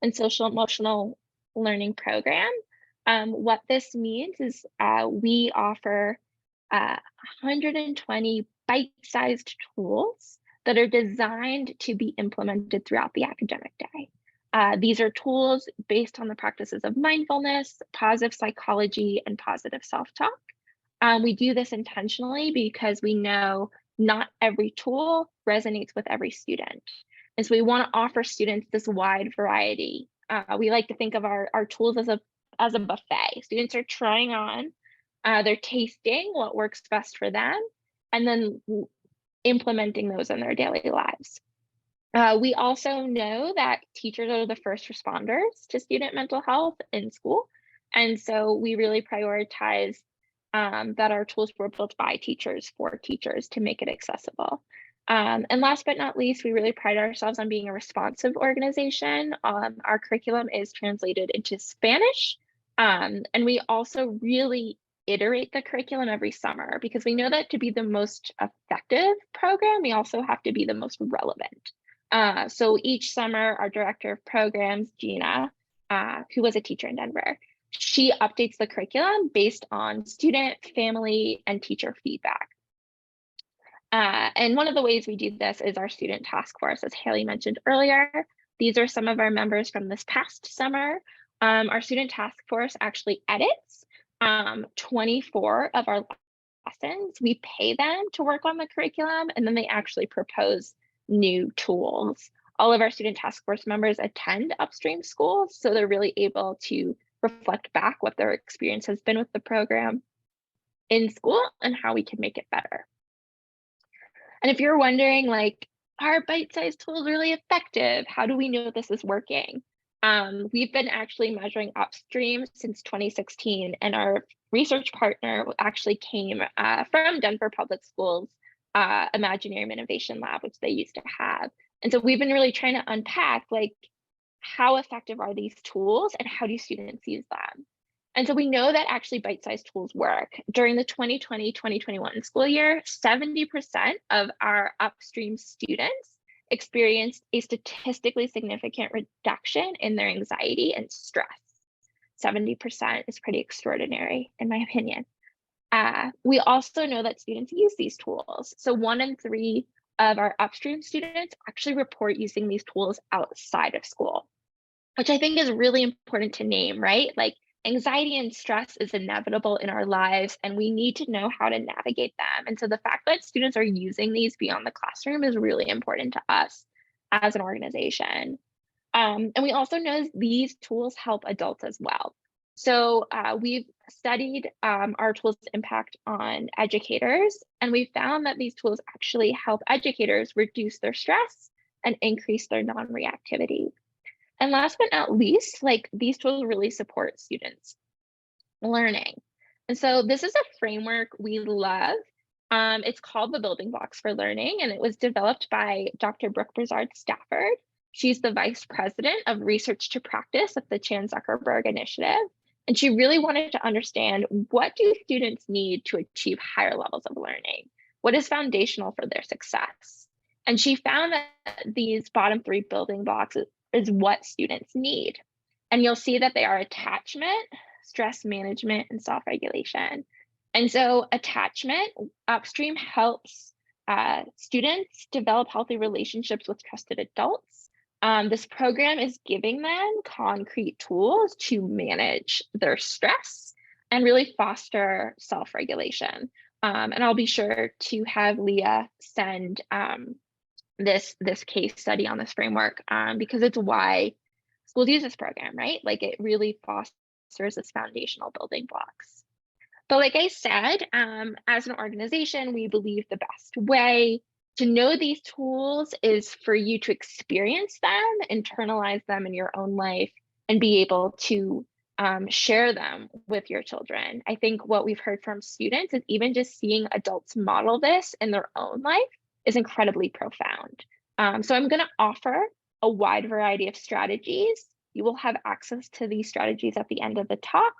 and social emotional learning program. What this means is we offer 120 bite-sized tools that are designed to be implemented throughout the academic day. These are tools based on the practices of mindfulness, positive psychology, and positive self-talk. We do this intentionally because we know not every tool resonates with every student. And so we want to offer students this wide variety. We like to think of our tools as a buffet. Students are trying on, they're tasting what works best for them, and then implementing those in their daily lives. We also know that teachers are the first responders to student mental health in school. And so we really prioritize that our tools were built by teachers for teachers to make it accessible. And last but not least, we really pride ourselves on being a responsive organization. Our curriculum is translated into Spanish. And we also really iterate the curriculum every summer because we know that to be the most effective program, we also have to be the most relevant. So each summer, our director of programs, Gina, who was a teacher in Denver, she updates the curriculum based on student, family, and teacher feedback. And one of the ways we do this is our student task force, as Haley mentioned earlier. These are some of our members from this past summer. Our student task force actually edits 24 of our lessons. We pay them to work on the curriculum, and then they actually propose new tools. All of our student task force members attend Upstream schools, so they're really able to reflect back what their experience has been with the program in school and how we can make it better. And if you're wondering, like, are bite-sized tools really effective? How do we know this is working? We've been actually measuring Upstream since 2016, and our research partner actually came from Denver Public Schools Imaginarium Innovation Lab, which they used to have. And so we've been really trying to unpack, like, how effective are these tools and how do students use them? And so we know that actually bite-sized tools work. During the 2020-2021 school year, 70% of our Upstream students experienced a statistically significant reduction in their anxiety and stress. 70% is pretty extraordinary, in my opinion. We also know that students use these tools. So 1 in 3 of our Upstream students actually report using these tools outside of school, which I think is really important to name, right? Like, anxiety and stress is inevitable in our lives, and we need to know how to navigate them. And so the fact that students are using these beyond the classroom is really important to us as an organization. And we also know these tools help adults as well. So we've studied our tools' impact on educators, and we found that these tools actually help educators reduce their stress and increase their non-reactivity. And last but not least, like, these tools really support students' learning. And so this is a framework we love. It's called the Building Blocks for Learning, and it was developed by Dr. Brooke Brizard Stafford. She's the Vice President of Research to Practice at the Chan Zuckerberg Initiative. And she really wanted to understand, what do students need to achieve higher levels of learning? What is foundational for their success? And she found that these bottom 3 building blocks is what students need. And you'll see that they are attachment, stress management, and self-regulation. And so attachment, Upstream helps students develop healthy relationships with trusted adults. This program is giving them concrete tools to manage their stress and really foster self-regulation. And I'll be sure to have Leah send this case study on this framework because it's why schools use this program, right? Like, it really fosters this foundational building blocks. But like I said, as an organization, we believe the best way to know these tools is for you to experience them, internalize them in your own life, and be able to share them with your children. I think what we've heard from students is even just seeing adults model this in their own life is incredibly profound. So I'm going to offer a wide variety of strategies. You will have access to these strategies at the end of the talk,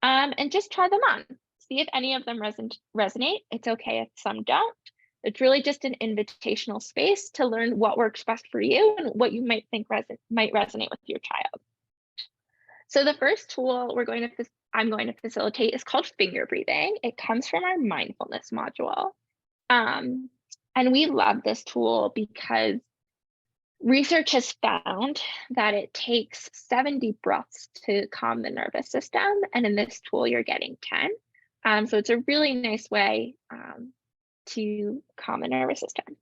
and just try them on. See if any of them resonate. It's okay if some don't. It's really just an invitational space to learn what works best for you and what you might think might resonate with your child. So the first tool I'm going to facilitate is called finger breathing. It comes from our mindfulness module. Um, and we love this tool because research has found that it takes 7 deep breaths to calm the nervous system. And in this tool, you're getting 10. So it's a really nice way to calm the nervous system.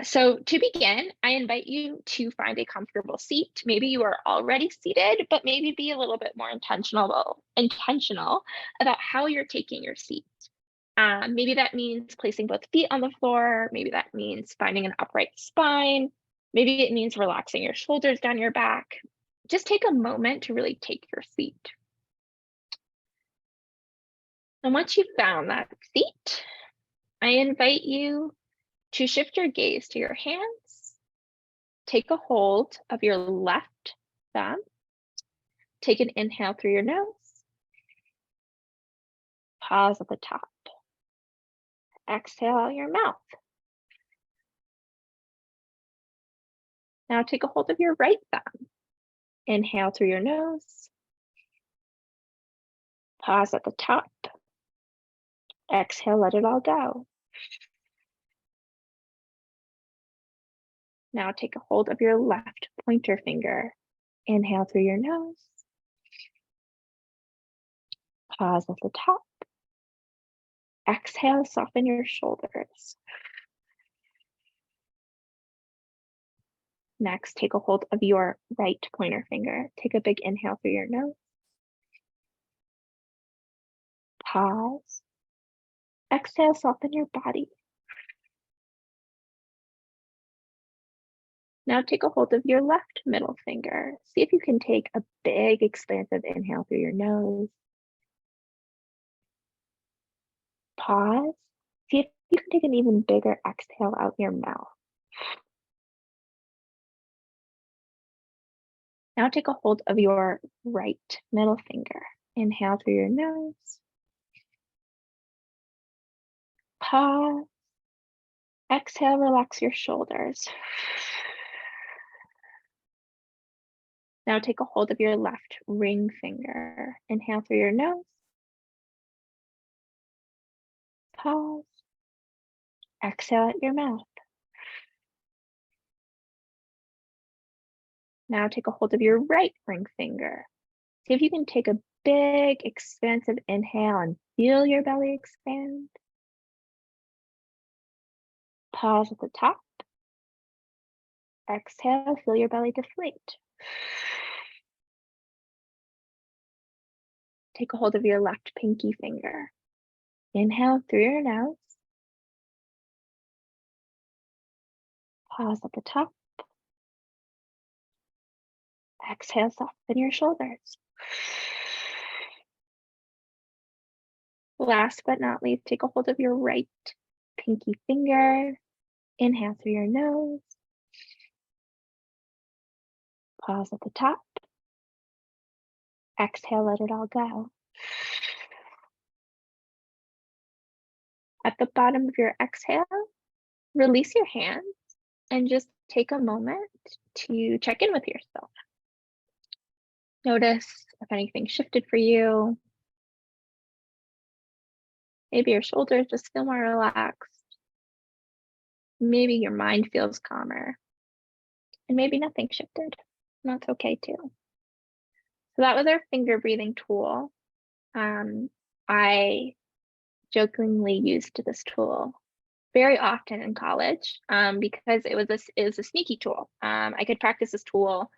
So to begin, I invite you to find a comfortable seat. Maybe you are already seated, but maybe be a little bit more intentional about how you're taking your seat. Maybe that means placing both feet on the floor. Maybe that means finding an upright spine. Maybe it means relaxing your shoulders down your back. Just take a moment to really take your seat. And once you've found that seat, I invite you to shift your gaze to your hands. Take a hold of your left thumb. Take an inhale through your nose. Pause at the top. Exhale out your mouth. Now take a hold of your right thumb. Inhale through your nose. Pause at the top. Exhale, let it all go. Now take a hold of your left pointer finger. Inhale through your nose. Pause at the top. Exhale, soften your shoulders. Next, take a hold of your right pointer finger. Take a big inhale through your nose. Pause. Exhale, soften your body. Now take a hold of your left middle finger. See if you can take a big expansive inhale through your nose. Pause. See if you can take an even bigger exhale out your mouth. Now take a hold of your right middle finger. Inhale through your nose. Pause. Exhale, relax your shoulders. Now take a hold of your left ring finger. Inhale through your nose. Pause. Exhale at your mouth. Now take a hold of your right ring finger. See if you can take a big, expansive inhale and feel your belly expand. Pause at the top. Exhale, feel your belly deflate. Take a hold of your left pinky finger. Inhale through your nose. Pause at the top. Exhale, soften your shoulders. Last but not least, take a hold of your right pinky finger. Inhale through your nose. Pause at the top. Exhale, let it all go. At the bottom of your exhale, release your hands and just take a moment to check in with yourself. Notice if anything shifted for you. Maybe your shoulders just feel more relaxed. Maybe your mind feels calmer. And maybe nothing shifted. And that's okay too. So that was our finger breathing tool. I jokingly used this tool very often in college because it was a sneaky tool. I could practice this tool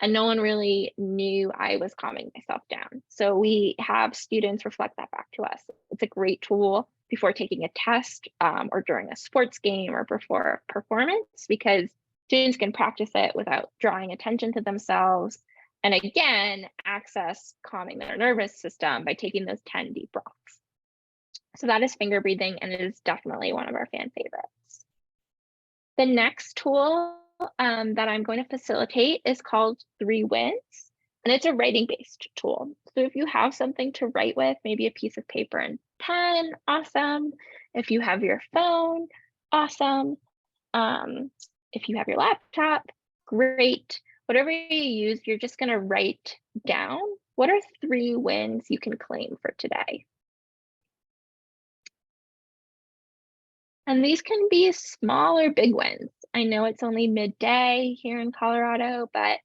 and no one really knew I was calming myself down. So we have students reflect that back to us. It's a great tool before taking a test or during a sports game or before a performance because students can practice it without drawing attention to themselves. And again, access calming their nervous system by taking those 10 deep breaths. So that is finger breathing, and it is definitely one of our fan favorites. The next tool that I'm going to facilitate is called 3 Wins, and it's a writing-based tool. So if you have something to write with, maybe a piece of paper and pen, awesome. If you have your phone, awesome. If you have your laptop, great. Whatever you use, you're just going to write down What are 3 wins you can claim for today? And these can be small or big wins. I know it's only midday here in Colorado, but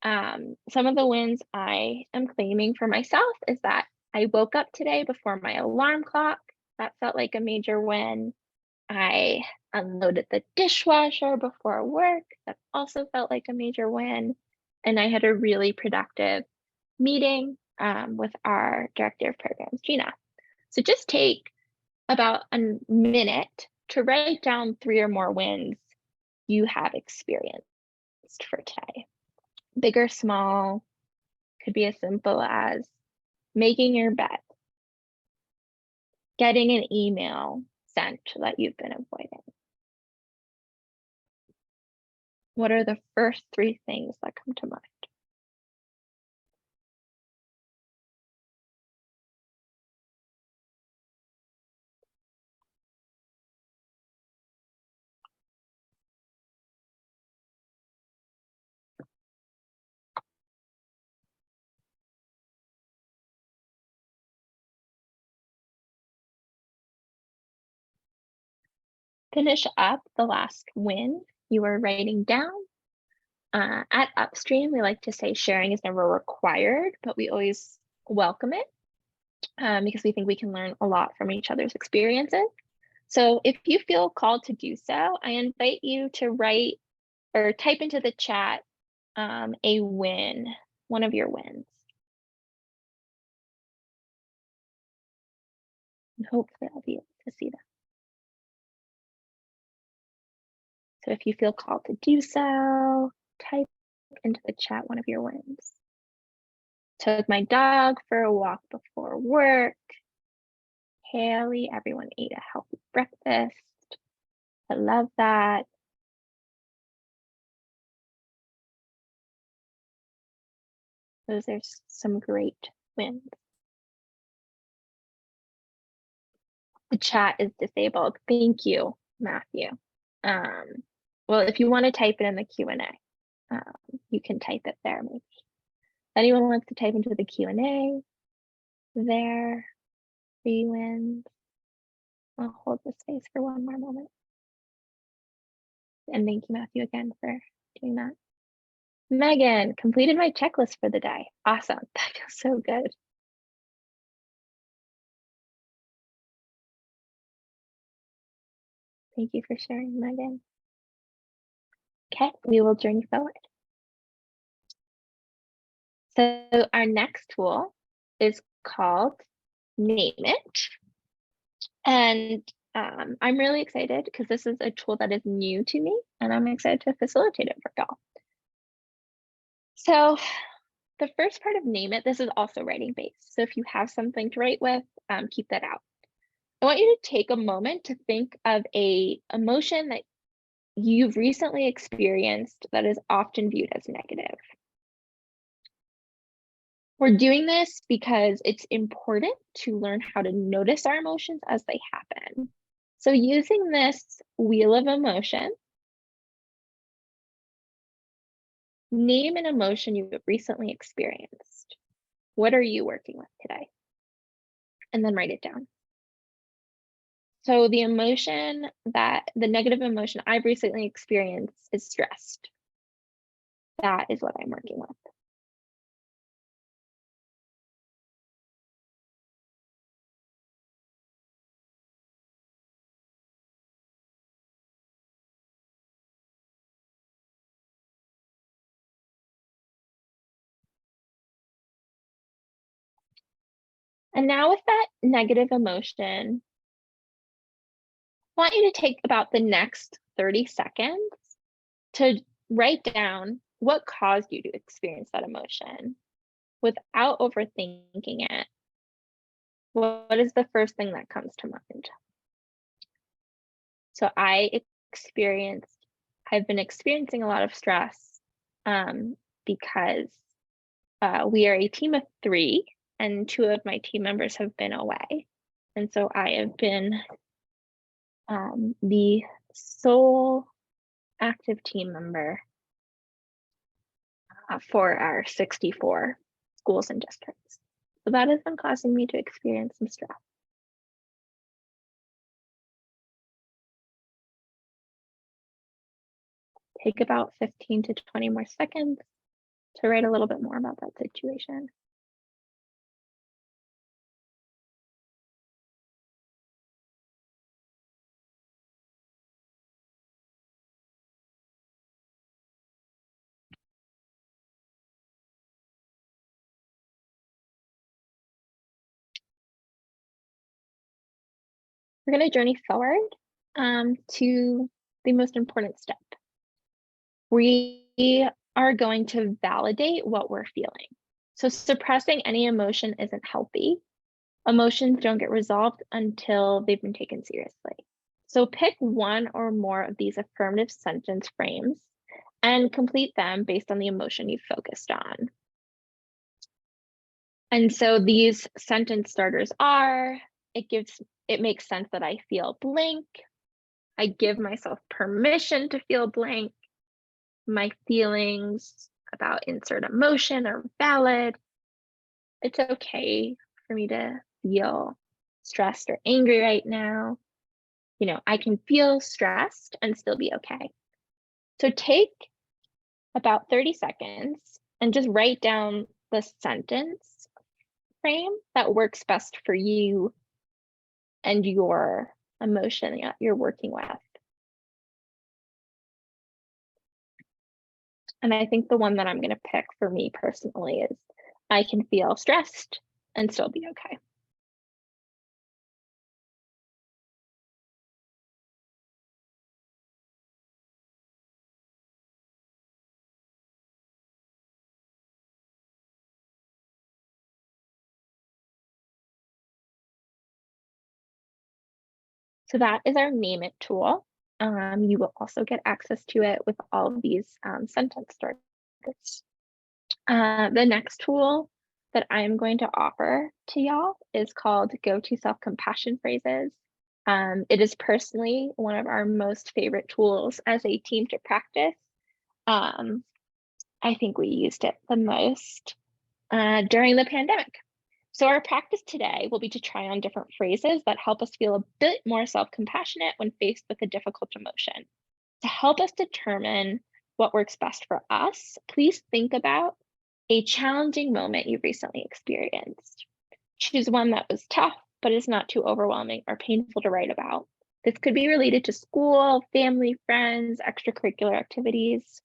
some of the wins I am claiming for myself is that I woke up today before my alarm clock. That felt like a major win. I unloaded the dishwasher before work. That also felt like a major win. And I had a really productive meeting with our director of programs, Gina. So just take about a minute to write down 3 or more wins you have experienced for today. Big or small, could be as simple as making your bed, getting an email sent that you've been avoiding. What are the first 3 things that come to mind? Finish up the last win you are writing down. At Upstream, we like to say sharing is never required, but we always welcome it because we think we can learn a lot from each other's experiences. So if you feel called to do so, I invite you to write or type into the chat a win, one of your wins. And hopefully I'll be able to see that. So if you feel called to do so, type into the chat one of your wins. Took my dog for a walk before work. Haley, everyone ate a healthy breakfast. I love that. Those are some great wins. The chat is disabled. Thank you, Matthew. Well, if you want to type it in the Q&A, you can type it there maybe. Anyone wants to type into the Q&A there, 3 wins. I'll hold the space for one more moment. And thank you, Matthew, again for doing that. Megan, completed my checklist for the day. Awesome, that feels so good. Thank you for sharing, Megan. Okay, we will journey forward. So our next tool is called Name It. And I'm really excited because this is a tool that is new to me and I'm excited to facilitate it for y'all. So the first part of Name It, this is also writing based. So if you have something to write with, keep that out. I want you to take a moment to think of a emotion that you've recently experienced that is often viewed as negative. We're doing this because it's important to learn how to notice our emotions as they happen. So using this wheel of emotion, name an emotion you've recently experienced. What are you working with today? And then write it down. So the negative emotion I've recently experienced is stressed. That is what I'm working with. And now with that negative emotion, I want you to take about the next 30 seconds to write down what caused you to experience that emotion without overthinking it. What is the first thing that comes to mind? So I've been experiencing a lot of stress because we are a team of 3 and 2 of my team members have been away. And so I have been the sole active team member for our 64 schools and districts. So that has been causing me to experience some stress. Take about 15 to 20 more seconds to write a little bit more about that situation. We're going to journey forward to the most important step. We are going to validate what we're feeling. So suppressing any emotion isn't healthy. Emotions don't get resolved until they've been taken seriously. So pick one or more of these affirmative sentence frames and complete them based on the emotion you've focused on. And so these sentence starters are, it makes sense that I feel blank. I give myself permission to feel blank. My feelings about insert emotion are valid. It's okay for me to feel stressed or angry right now. You know, I can feel stressed and still be okay. So take about 30 seconds and just write down the sentence frame that works best for you and your emotion that you're working with. And I think the one that I'm going to pick for me personally is I can feel stressed and still be okay. So that is our name it tool. You will also get access to it with all of these sentence starters. The next tool that I'm going to offer to y'all is called Go-To Self-Compassion Phrases. It is personally one of our most favorite tools as a team to practice. I think we used it the most during the pandemic. So our practice today will be to try on different phrases that help us feel a bit more self-compassionate when faced with a difficult emotion. To help us determine what works best for us, please think about a challenging moment you've recently experienced. Choose one that was tough, but is not too overwhelming or painful to write about. This could be related to school, family, friends, extracurricular activities.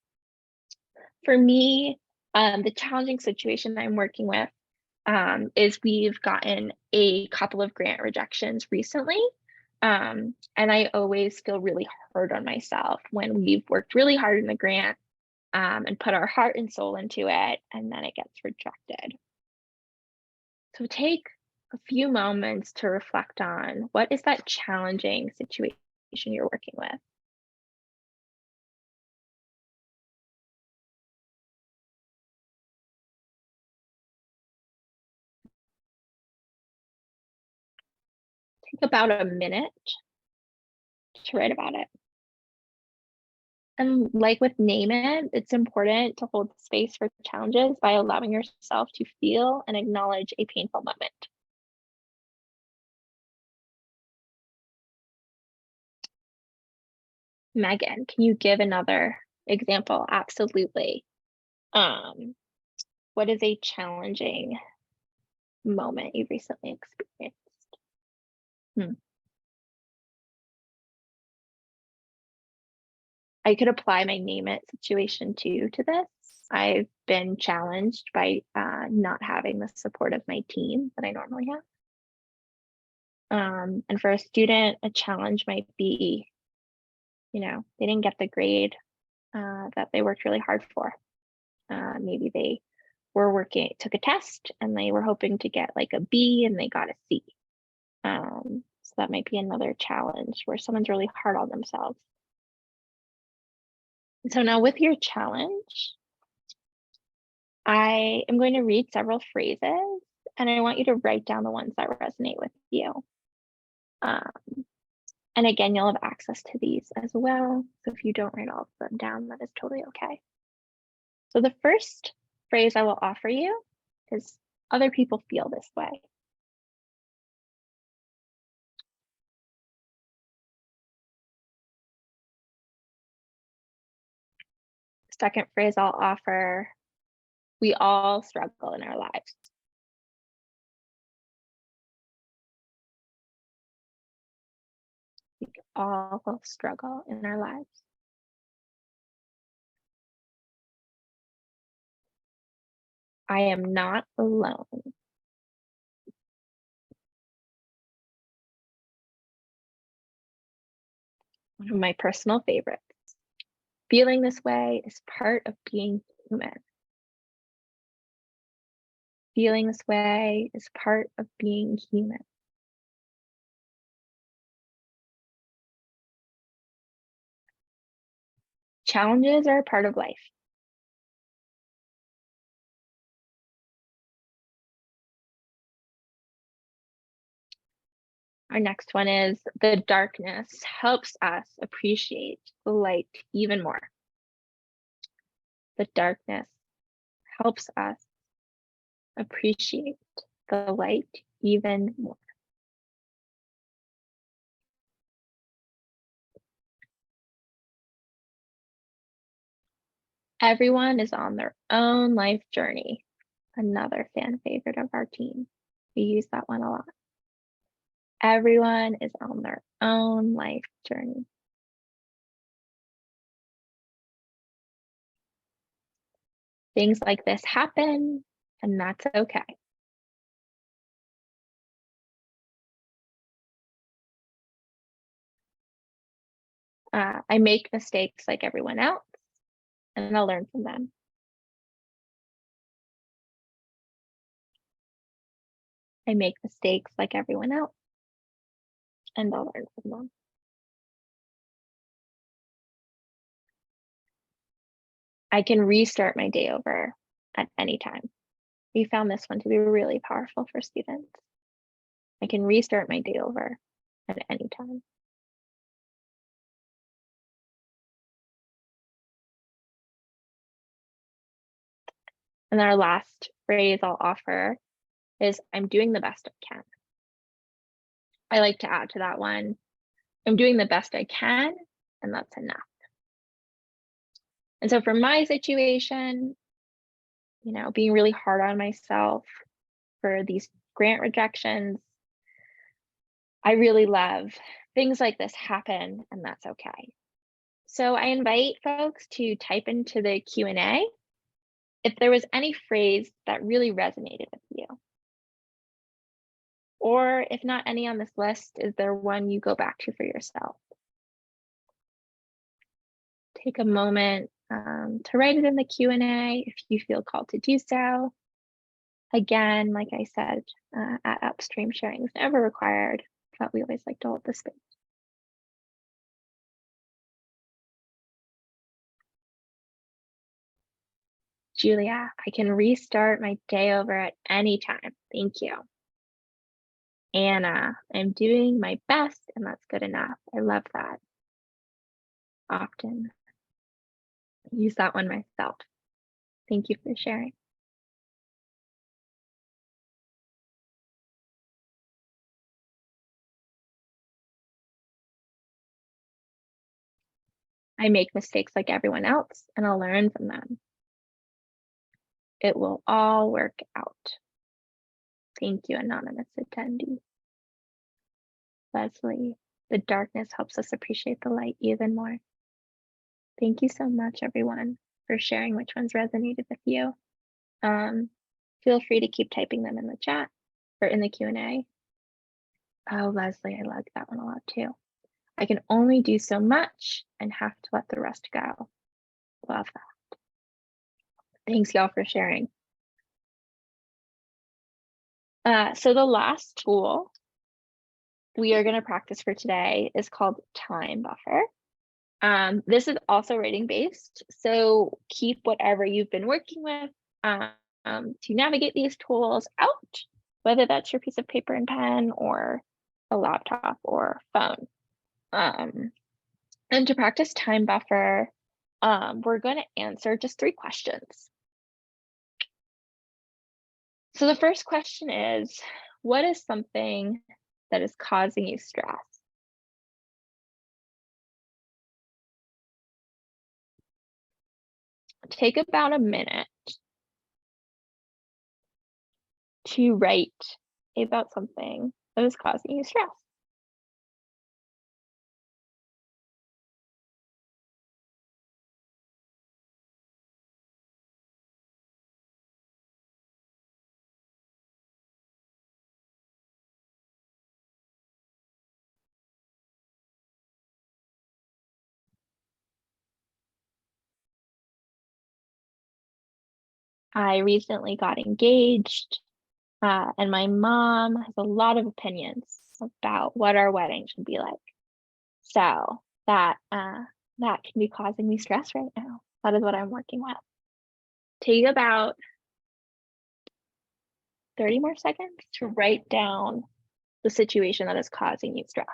For me, the challenging situation I'm working with is we've gotten a couple of grant rejections recently. And I always feel really hard on myself when we've worked really hard in the grant and put our heart and soul into it, and then it gets rejected. So take a few moments to reflect on what is that challenging situation you're working with. Take about a minute to write about it. And like with Name It, it's important to hold space for challenges by allowing yourself to feel and acknowledge a painful moment. Megan, can you give another example? Absolutely. What is a challenging moment you've recently experienced? I could apply my Name It situation too to this. I've been challenged by not having the support of my team that I normally have. And for a student, a challenge might be, you know, they didn't get the grade that they worked really hard for. Maybe they took a test and they were hoping to get like a B and they got a C. So that might be another challenge where someone's really hard on themselves. So now with your challenge, I am going to read several phrases and I want you to write down the ones that resonate with you. And again, you'll have access to these as well. So if you don't write all of them down, that is totally okay. So the first phrase I will offer you because other people feel this way. Second phrase I'll offer, we all struggle in our lives. We all struggle in our lives. I am not alone. One of my personal favorites. Feeling this way is part of being human. Feeling this way is part of being human. Challenges are a part of life. Our next one is the darkness helps us appreciate the light even more. The darkness helps us appreciate the light even more. Everyone is on their own life journey. Another fan favorite of our team. We use that one a lot. Everyone is on their own life journey. Things like this happen, and that's okay. I make mistakes like everyone else, and I'll learn from them. I make mistakes like everyone else, and I'll learn from them. I can restart my day over at any time. We found this one to be really powerful for students. I can restart my day over at any time. And our last phrase I'll offer is I'm doing the best I can. I like to add to that one, I'm doing the best I can, and that's enough. And so for my situation, being really hard on myself for these grant rejections, I really love things like this happen, and that's okay. So I invite folks to type into the Q&A if there was any phrase that really resonated with you. Or if not any on this list, is there one you go back to for yourself? Take a moment to write it in the Q&A if you feel called to do so. Again, like I said, at Upstream, sharing is never required, but we always like to hold the space. Julia, I can restart my day over at any time. Thank you. Anna, I'm doing my best, and that's good enough. I love that. Often use that one myself. Thank you for sharing. I make mistakes like everyone else, and I'll learn from them. It will all work out. Thank you, anonymous attendee. Leslie, the darkness helps us appreciate the light even more. Thank you so much, everyone, for sharing which ones resonated with you. Feel free to keep typing them in the chat or in the Q&A. Oh, Leslie, I like that one a lot too. I can only do so much and have to let the rest go. Love that. Thanks, y'all, for sharing. So the last tool we are going to practice for today is called Time Buffer. This is also rating based, so keep whatever you've been working with to navigate these tools out, whether that's your piece of paper and pen or a laptop or phone. And to practice Time Buffer, we're going to answer just 3 questions. So the first question is, what is something that is causing you stress? Take about a minute to write about something that is causing you stress. I recently got engaged, and my mom has a lot of opinions about what our wedding should be like. So that can be causing me stress right now. That is what I'm working with. Take about 30 more seconds to write down the situation that is causing you stress.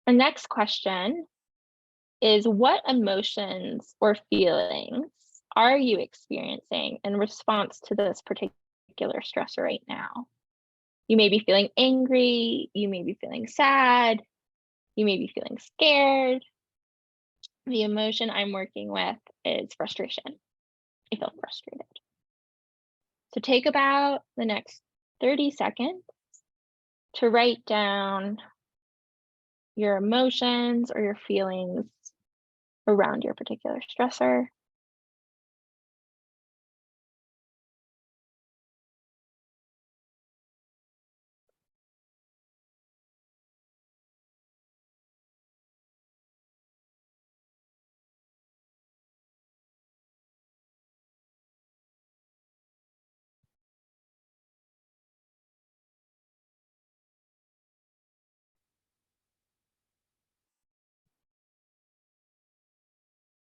The next question is, what emotions or feelings are you experiencing in response to this particular stressor right now? You may be feeling angry, you may be feeling sad, you may be feeling scared. The emotion I'm working with is frustration. I feel frustrated. So take about the next 30 seconds to write down your emotions or your feelings around your particular stressor.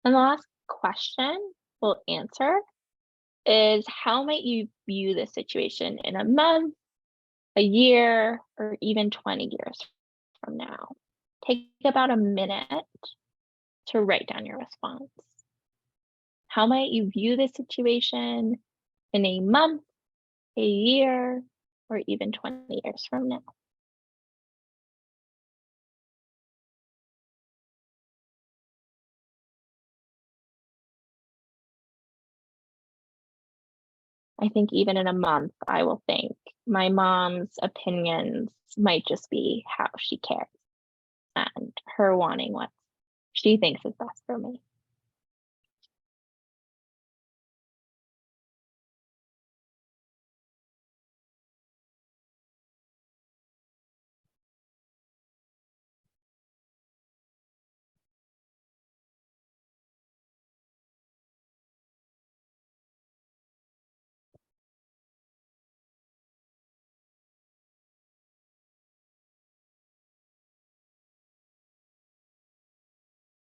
And the last question we'll answer is, how might you view this situation in a month, a year, or even 20 years from now? Take about a minute to write down your response. How might you view this situation in a month, a year, or even 20 years from now? I think even in a month, I will think my mom's opinions might just be how she cares and her wanting what she thinks is best for me.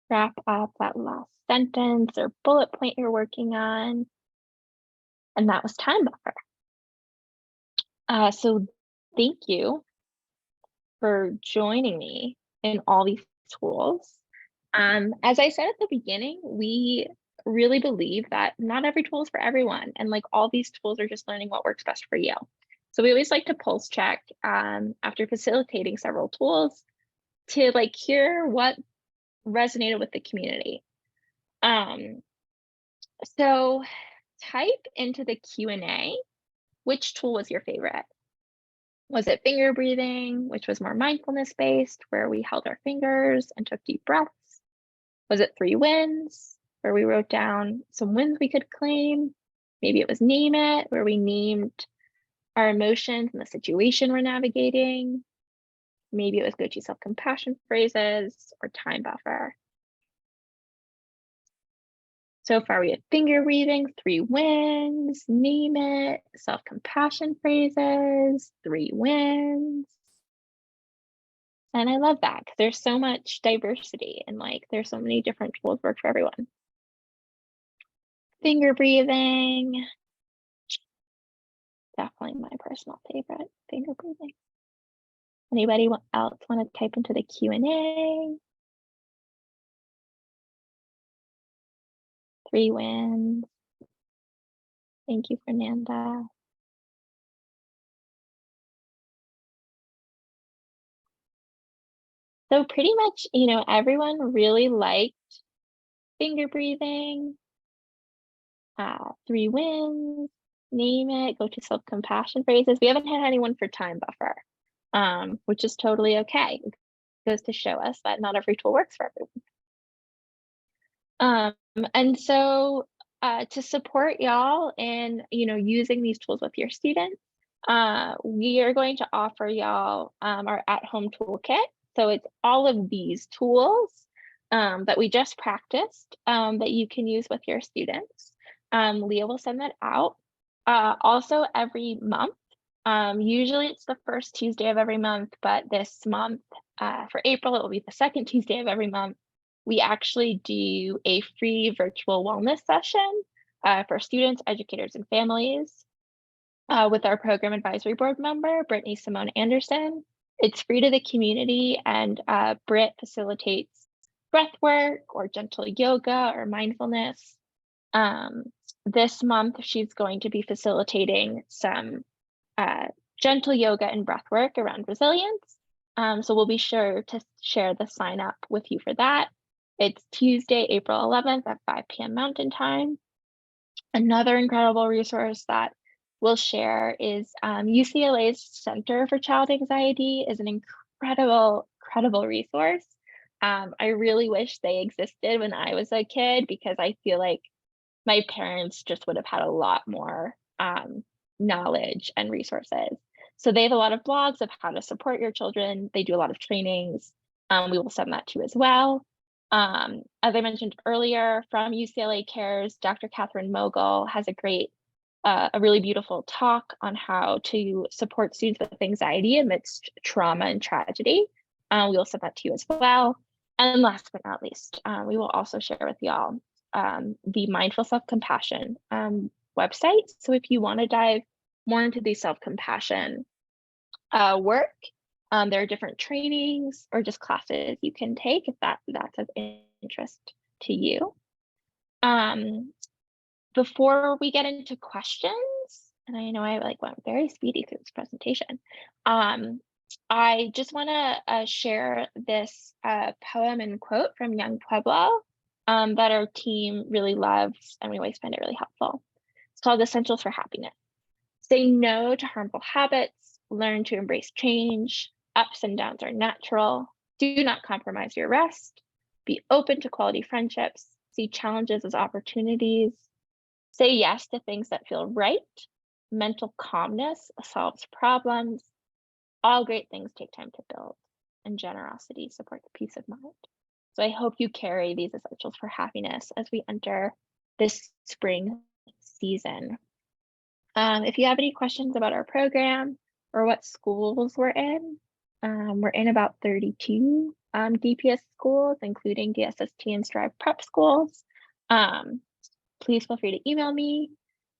Wrap up that last sentence or bullet point you're working on, and that was time buffer. So thank you for joining me in all these tools. As I said at the beginning, we really believe that not every tool is for everyone, and like all these tools are just learning what works best for you. So we always like to pulse check after facilitating several tools to like hear what resonated with the community. Um, so type into the Q&A, which tool was your favorite? Was it finger breathing, which was more mindfulness based, where we held our fingers and took deep breaths? Was it 3 wins, where we wrote down some wins we could claim? Maybe it was name it, where we named our emotions and the situation we're navigating. Maybe it was go to self-compassion phrases or time buffer. So far, we have finger breathing, 3 wins, name it, self-compassion phrases, 3 wins. And I love that because there's so much diversity and like there's so many different tools work for everyone. Finger breathing, definitely my personal favorite, finger breathing. Anybody else want to type into the Q&A? 3 wins. Thank you, Fernanda. So pretty much, everyone really liked finger breathing, 3 wins, name it, go to self-compassion phrases. We haven't had anyone for time buffer, which is totally okay. It goes to show us that not every tool works for everyone. And so to support y'all in, using these tools with your students, we are going to offer y'all our at-home toolkit. So it's all of these tools that we just practiced that you can use with your students. Leah will send that out. Also every month, usually it's the first Tuesday of every month, but this month for April, it will be the second Tuesday of every month. We actually do a free virtual wellness session for students, educators, and families with our program advisory board member, Brittany Simone Anderson. It's free to the community, and Britt facilitates breath work or gentle yoga or mindfulness. This month, she's going to be facilitating some gentle yoga and breath work around resilience. So we'll be sure to share the sign up with you for that. It's Tuesday, April 11th at 5 p.m. Mountain Time. Another incredible resource that we'll share is UCLA's Center for Child Anxiety is an incredible resource. I really wish they existed when I was a kid because I feel like my parents just would have had a lot more knowledge and resources. So they have a lot of blogs of how to support your children. They do a lot of trainings. We will send that to you as well. As I mentioned earlier, from UCLA Cares, Dr. Catherine Mogul has a really beautiful talk on how to support students with anxiety amidst trauma and tragedy. We will send that to you as well. And last but not least, we will also share with y'all the Mindful Self-Compassion website. So if you want to dive more into the self-compassion work, there are different trainings or just classes you can take if that's of interest to you. Before we get into questions, and I know I went very speedy through this presentation, I just want to share this poem and quote from Young Pueblo that our team really loves, and we always find it really helpful. It's called Essentials for Happiness. Say no to harmful habits, learn to embrace change. Ups and downs are natural. Do not compromise your rest. Be open to quality friendships. See challenges as opportunities. Say yes to things that feel right. Mental calmness solves problems. All great things take time to build, and generosity supports peace of mind. So I hope you carry these essentials for happiness as we enter this spring season. If you have any questions about our program or what schools we're in about 32 DPS schools, including DSST and Strive Prep schools. Please feel free to email me,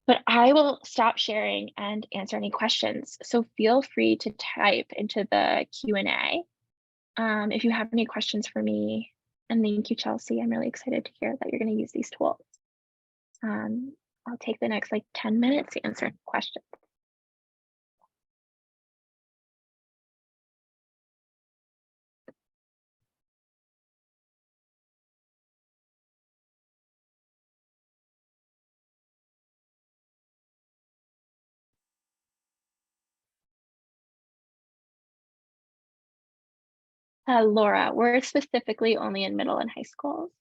but I will stop sharing and answer any questions. So feel free to type into the Q&A if you have any questions for me. And thank you, Chelsea. I'm really excited to hear that you're going to use these tools. I'll take the next 10 minutes to answer questions. Laura, we're specifically only in middle and high schools.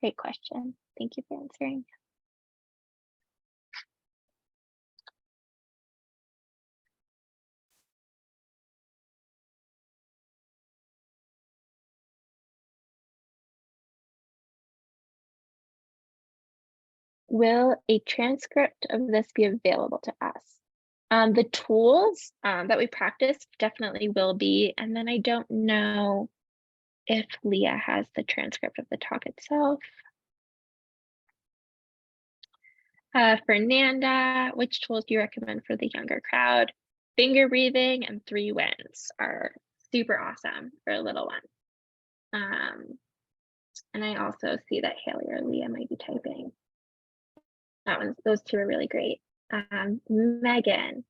Great question. Thank you for answering. will a transcript of this be available to us? The tools that we practiced definitely will be, and then I don't know if Leah has the transcript of the talk itself. Fernanda, which tools do you recommend for the younger crowd? Finger breathing and 3 wins are super awesome for a little one. And I also see that Haley or Leah might be typing. Those 2 are really great. Megan,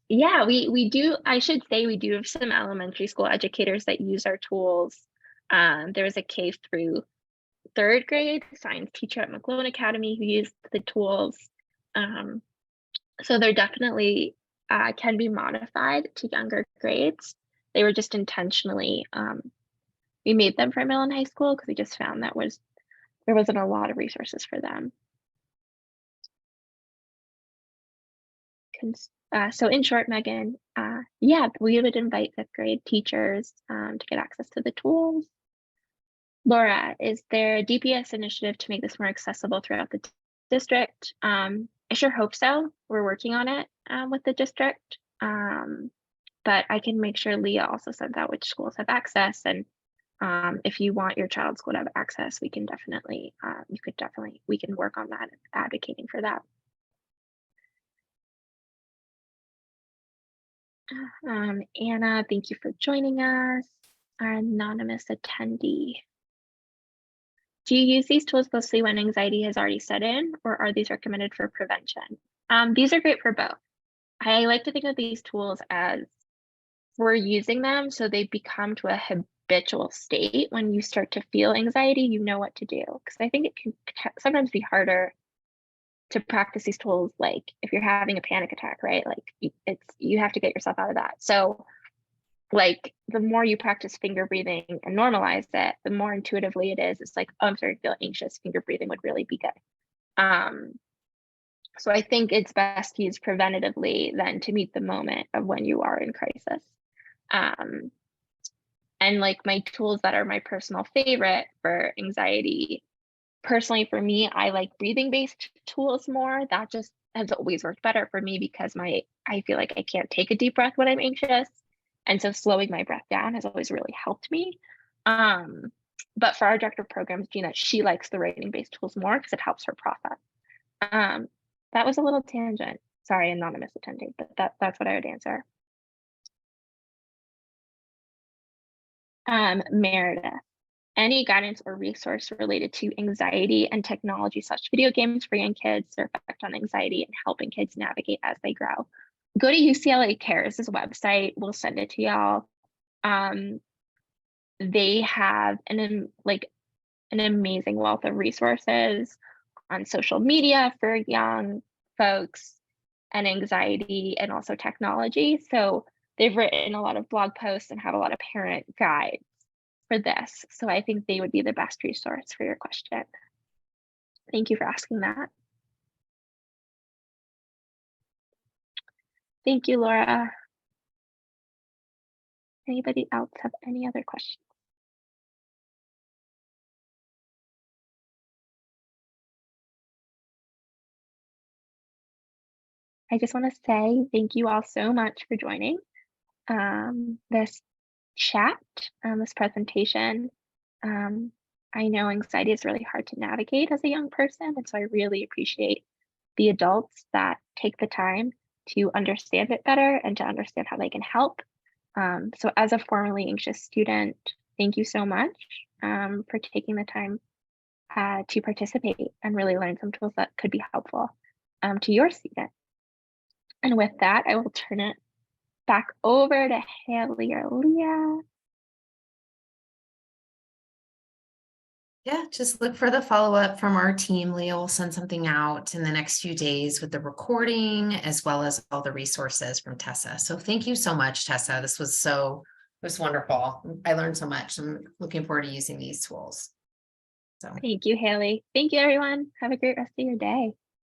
yeah, we do, I should say we do have some elementary school educators that use our tools. There was a K through 3rd grade science teacher at McLean Academy who used the tools. So they're definitely can be modified to younger grades. They were just intentionally, we made them for middle and high school because we just found that there wasn't a lot of resources for them. So in short, Megan, yeah, we would invite 5th grade teachers to get access to the tools. Laura, is there a DPS initiative to make this more accessible throughout the district? I sure hope so. We're working on it with the district, but I can make sure Leah also sends out which schools have access. And if you want your child's school to have access, we can definitely, we can work on that, advocating for that. Anna, thank you for joining us. Our anonymous attendee. Do you use these tools mostly when anxiety has already set in, or are these recommended for prevention? These are great for both. I like to think of these tools as we're using them so they become to a habitual state. When you start to feel anxiety, you know what to do. Because I think it can sometimes be harder to practice these tools, like if you're having a panic attack, right? Like you have to get yourself out of that. So like the more you practice finger breathing and normalize it, the more intuitively it is. It's like, oh, I'm starting to feel anxious. Finger breathing would really be good. So I think it's best to use preventatively than to meet the moment of when you are in crisis. And like my tools that are my personal favorite for anxiety, personally for me, I like breathing based tools more. That just has always worked better for me because I feel like I can't take a deep breath when I'm anxious. And so slowing my breath down has always really helped me. But for our director of programs, Gina, she likes the writing based tools more because it helps her process. That was a little tangent. Sorry, anonymous attendee, but that's what I would answer. Meredith, any guidance or resource related to anxiety and technology/video games for young kids, their effect on anxiety and helping kids navigate as they grow? Go to UCLA Cares' website. We'll send it to y'all. They have an amazing wealth of resources on social media for young folks and anxiety and also technology. So they've written a lot of blog posts and have a lot of parent guides for this. So I think they would be the best resource for your question. Thank you for asking that. Thank you, Laura. Anybody else have any other questions? I just want to say thank you all so much for joining this chat, this presentation. I know anxiety is really hard to navigate as a young person, and so I really appreciate the adults that take the time to understand it better and to understand how they can help. So as a formerly anxious student, thank you so much for taking the time to participate and really learn some tools that could be helpful to your student. And with that, I will turn it back over to Haley or Leah. Yeah, just look for the follow-up from our team. Leah will send something out in the next few days with the recording as well as all the resources from Tessa. So thank you so much, Tessa. This was wonderful. I learned so much. I'm looking forward to using these tools. So thank you, Haley. Thank you, everyone. Have a great rest of your day.